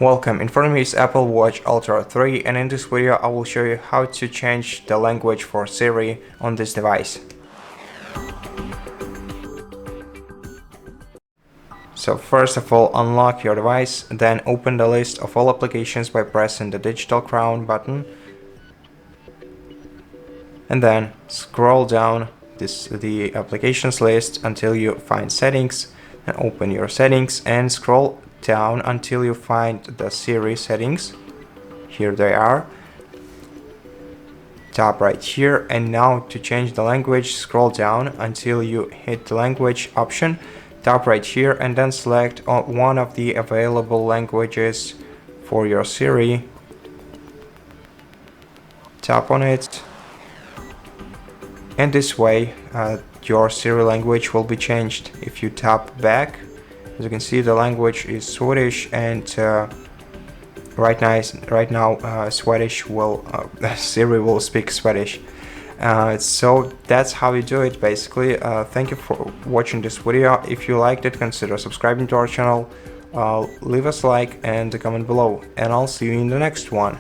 Welcome, in front of me is Apple Watch Ultra 3, and in this video I will show you how to change the language for Siri on this device. So first of all, unlock your device, then open the list of all applications by pressing the digital crown button, and then scroll down the applications list until you find settings, and open your settings and scroll down until you find the Siri settings. Here they are. Tap right here, and now to change the language, scroll down until you hit the language option. Tap right here and then select one of the available languages for your Siri. Tap on it, and this way your Siri language will be changed. If you tap back, as you can see, the language is Swedish, and right now Swedish will Siri will speak Swedish. So that's how you do it basically. Thank you for watching this video. If you liked it, consider subscribing to our channel, leave us a like and a comment below, and I'll see you in the next one.